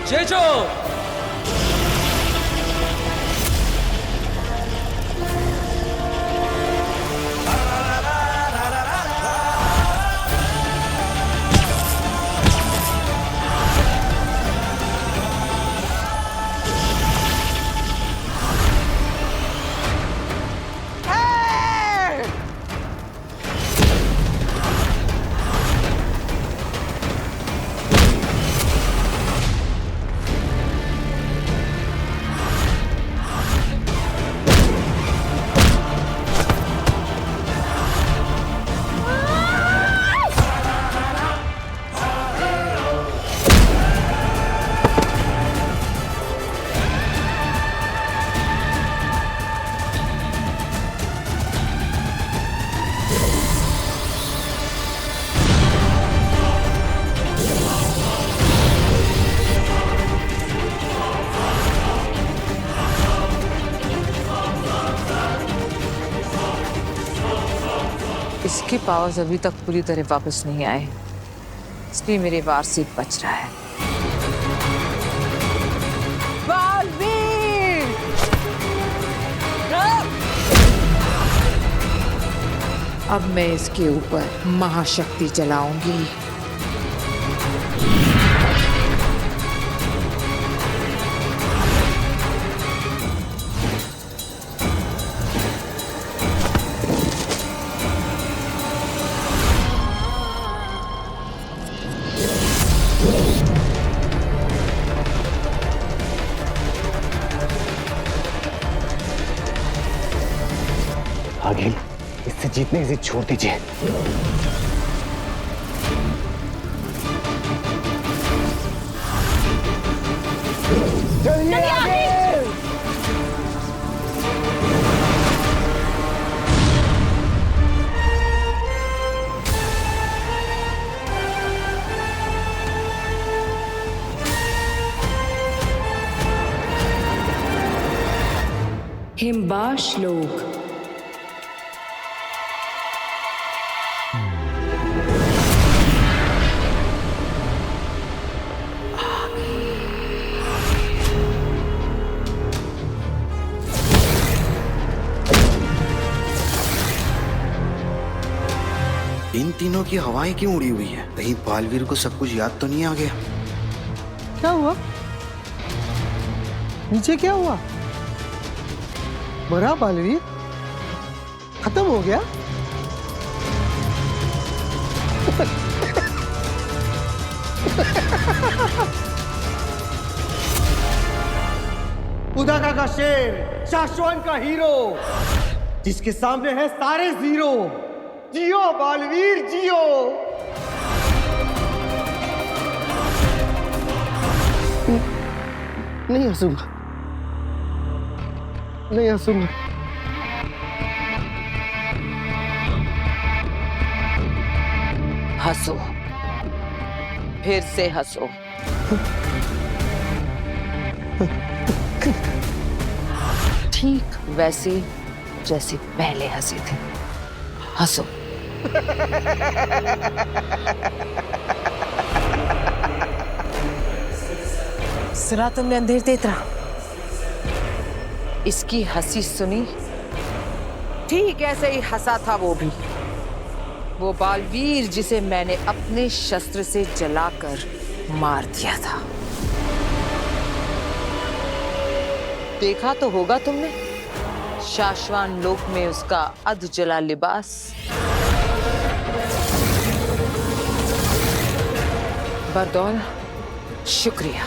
जेजो, इसके पावर्स अभी तक पूरी तरह वापस नहीं आए, इसलिए मेरे वार से बच रहा है। बालवीर! अब मैं इसके ऊपर महाशक्ति चलाऊंगी। आगे इससे जीतने की जिद छोड़ दीजिए। बदमाश लोग। इन तीनों की हवाएं क्यों उड़ी हुई है? कहीं बालवीर को सब कुछ याद तो नहीं आ गया? क्या हुआ? नीचे क्या हुआ? मरा बालवीर? खत्म हो गया? उदाका का शेर, शाश्वन का हीरो, जिसके सामने है सारे जीरो। जियो बालवीर जियो। नहीं हंसूंगा, नहीं हंसूंगा। हंसो, फिर से हंसो। ठीक वैसे जैसे पहले हंसे थे। हंसो। सुना तुमने अंधेर तेतरा? इसकी हंसी सुनी? ठीक ऐसे ही हंसा था वो भी। वो बालवीर जिसे मैंने अपने शस्त्र से जलाकर मार दिया था। देखा तो होगा तुमने शाश्वान लोक में उसका अध जला लिबास। बरदौल, शुक्रिया,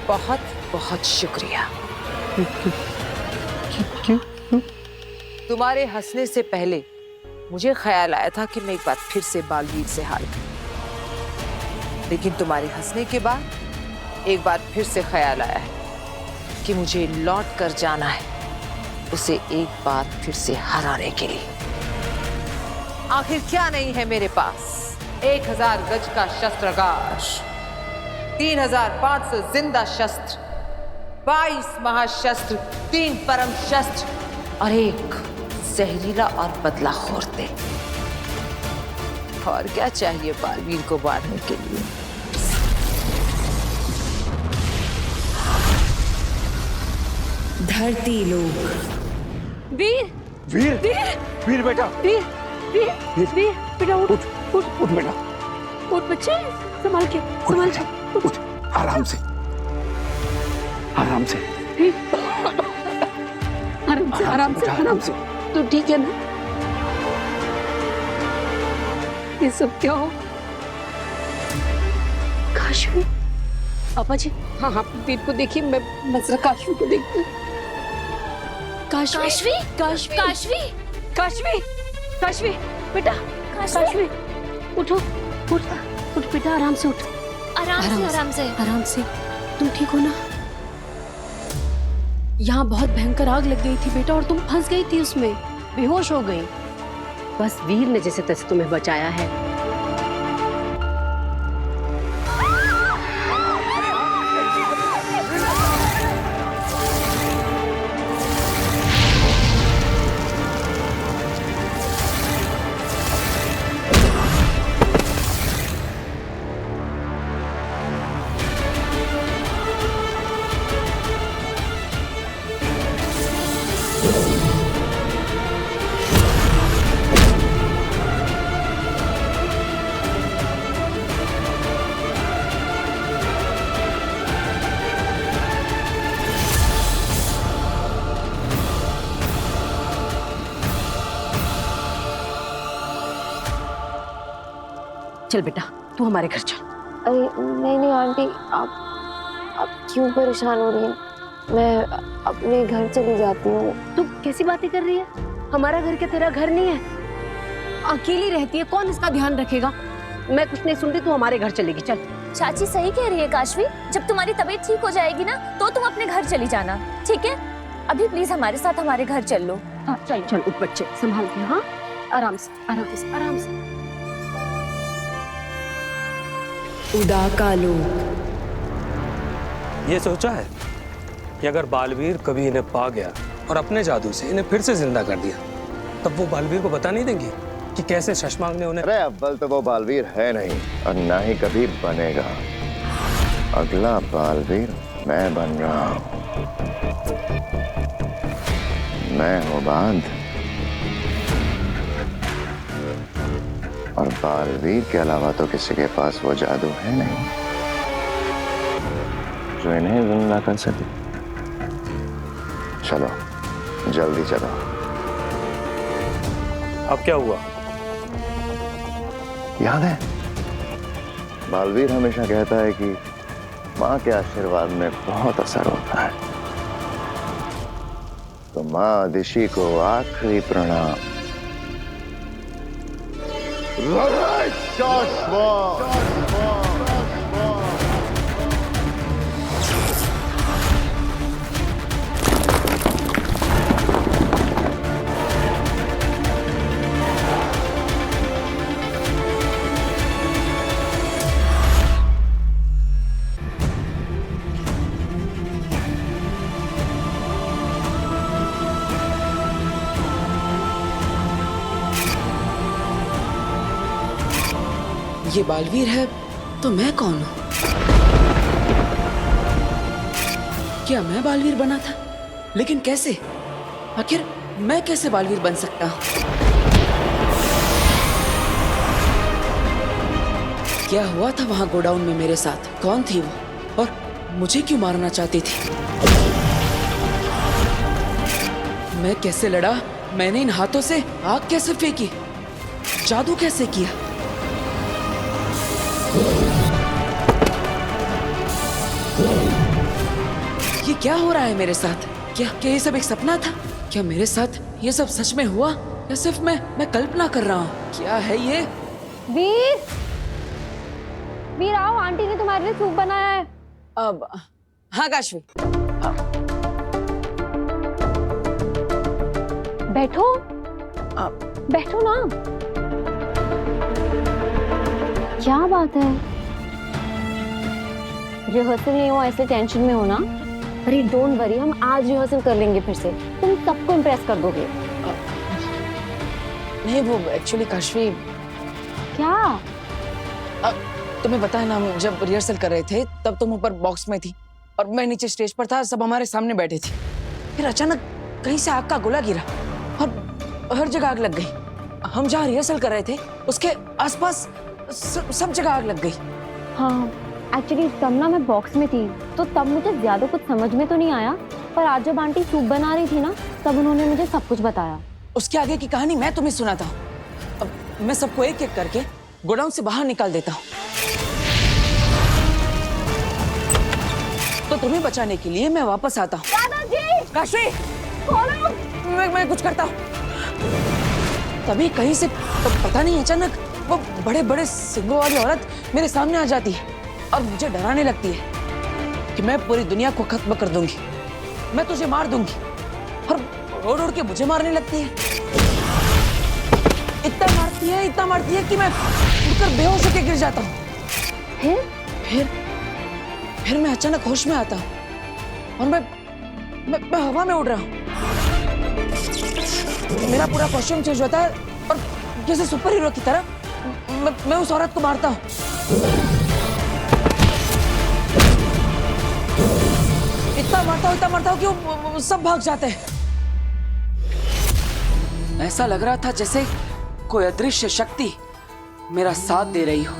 बहुत बहुत शुक्रिया। क्यों? तुम्हारे हंसने से पहले मुझे ख्याल आया था कि मैं एक बार फिर से बालवीर से हार गई, लेकिन तुम्हारे हंसने के बाद एक बार फिर से ख्याल आया है कि मुझे लौट कर जाना है उसे एक बार फिर से हराने के लिए। आखिर क्या नहीं है मेरे पास? 1000 गज का शस्त्रागार, 3500 जिंदा शस्त्र, 22 महाशस्त्र, 3 परम शस्त्र और 1 जहरीला और बदलाखोर तेल। और क्या चाहिए बालवीर को मारने के लिए? धरती लोग। वीर, वीर, वीर, वीर बेटा, वीर, वीर, वीर, बेटा उठ, उठ, उठ बेटा, उठ बच्चे, संभाल के, संभाल के, उठ, आराम से, आराम से, आराम से, आराम से, आराम से। तू ठीक है ना? ये सब क्या हो? काशवी, पापा जी, हाँ हाँ, वीर को देखिए, मैं जरा काशवी को देखती हूँ। काशवी, काशवी, काशवी, काशवी, काशवी, बेटा, काशवी, उठो, उठ, उठ बेटा, आराम से उठ, आराम से। आराम से। तुम ठीक हो ना? यहाँ बहुत भयंकर आग लग गई थी बेटा, और तुम फंस गई थी उसमें, बेहोश हो गई। बस वीर ने जैसे तैसे तुम्हें बचाया है। चल बेटा, तू हमारे घर चल। अरे नहीं नहीं आंटी, आप क्यों परेशान हो रही हैं? मैं अपने घर चली जाती हूँ। तू कैसी बातें कर रही है? हमारा घर क्या तेरा घर नहीं है? अकेली रहती है, कौन इसका ध्यान रखेगा? मैं कुछ नहीं सुन रही, तू हमारे घर चलेगी। चल। चाची सही कह रही है काशवी, जब तुम्हारी तबीयत ठीक हो जाएगी ना तो तुम अपने घर चली जाना, ठीक है? अभी प्लीज हमारे साथ हमारे घर चल लो। हाँ चल चल, उठ बच्चे, संभाल के। हाँ आराम से, आराम से, आराम से। उदाका लोग। ये सोचा है कि अगर बालवीर कभी इन्हें पा गया और अपने जादू से इन्हें फिर से जिंदा कर दिया, तब वो बालवीर को बता नहीं देंगे कि कैसे शशमांक ने उन्हें? अरे अव्वल तो वो बालवीर है नहीं और ना ही कभी बनेगा। अगला बालवीर मैं बन रहा हूं। मैं हूं बांध और बालवीर के अलावा तो किसी के पास वो जादू है नहीं जो इन्हें जिंदा कर सके। चलो जल्दी चलो। अब क्या हुआ? याद है बालवीर हमेशा कहता है कि माँ के आशीर्वाद में बहुत असर होता है। तो माँ आदिशि को आखिरी प्रणाम। ये बालवीर है तो मैं कौन हूं? क्या मैं बालवीर बना था? लेकिन कैसे? आखिर मैं कैसे बालवीर बन सकता हूं? क्या हुआ था वहां गोडाउन में मेरे साथ? कौन थी वो और मुझे क्यों मारना चाहती थी? मैं कैसे लड़ा? मैंने इन हाथों से आग कैसे फेंकी? जादू कैसे किया? ये क्या हो रहा है मेरे साथ? क्या ये सब एक सपना था? क्या मेरे साथ ये सब सच में हुआ या सिर्फ मैं कल्पना कर रहा हूँ? क्या है ये? वीर, वीर आओ, आंटी ने तुम्हारे लिए सूप बनाया है। अब हाँ काशवी, बैठो बैठो ना। क्या बात है? रिहर्सल नहीं हुआ ऐसे टेंशन में हो ना? अरे डोंट वरी, हम आज रिहर्सल कर लेंगे फिर से। तुम सबको इम्प्रेस कर दोगे। नहीं वो एक्चुअली काशवी, क्या? तुम्हें पता है ना, हम जब रिहर्सल कर रहे थे तब तुम ऊपर बॉक्स में थी और मैं नीचे स्टेज पर था, सब हमारे सामने बैठे थे। फिर अचानक कहीं से आग का गोला गिरा और हर जगह आग लग गई। हम जहाँ रिहर्सल कर रहे थे उसके आसपास सब जगह आग लग गई। हाँ एक्चुअली तब ना मैं बॉक्स में थी तो तब मुझे ज्यादा कुछ समझ में तो नहीं आया, पर आज जब आंटी सूप बना रही थी ना तब उन्होंने मुझे सब कुछ बताया। उसके आगे की कहानी मैं तुम्हें सुनाता हूँ। अब मैं सबको एक एक करके गोडाउन से बाहर निकाल देता हूँ। तो तुम्हें बचाने के लिए मैं वापस आता हूँ। दादाजी! काशवी! खोलो! मैं कुछ करता हूँ। तभी कहीं से पता नहीं अचानक वो बड़े बड़े सिंगों वाली औरत मेरे सामने आ जाती है और मुझे डराने लगती है कि मैं पूरी दुनिया को खत्म कर दूंगी, मैं तुझे मार दूंगी, और रोड उड़ के मुझे मारने लगती है। इतना मारती है कि मैं उड़कर बेहोश होकर गिर जाता हूँ। फिर मैं अचानक होश में आता हूँ और मैं हवा में उड़ रहा हूँ। मेरा पूरा कॉस्ट्यूम चेंज होता है और जैसे सुपर हीरो की तरह मैं उस औरत को मारता हूँ। इतना मारता हूँ कि वो सब भाग जाते हैं। ऐसा लग रहा था जैसे कोई अदृश्य शक्ति मेरा साथ दे रही हो।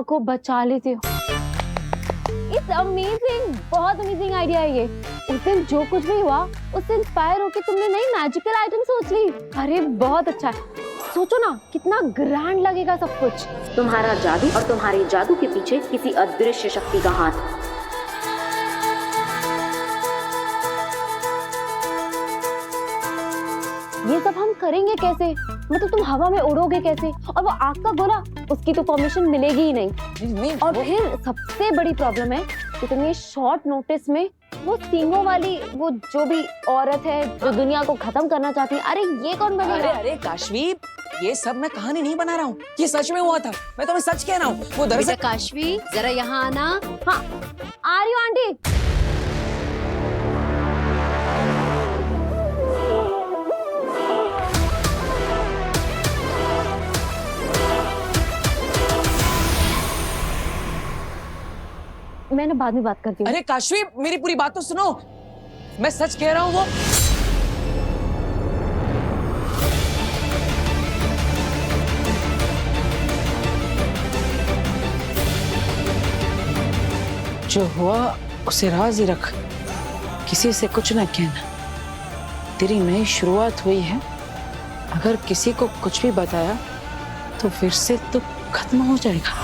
को बचा लेते हो। इट्स अमेजिंग, बहुत अमेजिंग आइडिया है ये। उस दिन जो कुछ भी हुआ उससे इंस्पायर होकर तुमने नई मैजिकल आइटम सोच ली। अरे बहुत अच्छा है। सोचो ना कितना ग्रैंड लगेगा सब कुछ। तुम्हारा जादू और तुम्हारे जादू के पीछे किसी अदृश्य शक्ति का हाथ। सब हम करेंगे कैसे? मतलब तुम हवा में उड़ोगे कैसे? और वो आग का गोला, उसकी तो परमिशन मिलेगी ही नहीं। और फिर सबसे बड़ी प्रॉब्लम है कि तुम ये शॉर्ट नोटिस में वो सींगों वाली वो जो भी औरत है जो दुनिया को खत्म करना चाहती है, अरे ये कौन बनेगा? अरे काशवी, ये सब मैं कहानी नहीं बना रहा हूँ, ये सच में हुआ था। मैं तुम्हें सच कह रहा हूँ। वो दरअसल काशवी जरा यहाँ आना। हाँ आ रही हूँ आंटी। मैं ना बाद में बात करती हूँ। अरे काशवी, मेरी पूरी बात तो सुनो, मैं सच कह रहा हूँ। वो जो हुआ उसे राज ही रख, किसी से कुछ ना कहना। तेरी नई शुरुआत हुई है, अगर किसी को कुछ भी बताया तो फिर से तो खत्म हो जाएगा।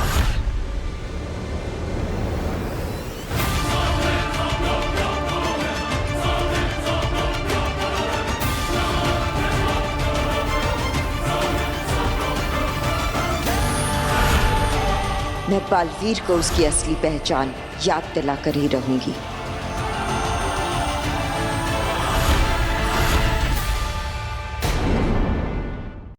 मैं बालवीर को उसकी असली पहचान याद दिलाकर ही रहूंगी।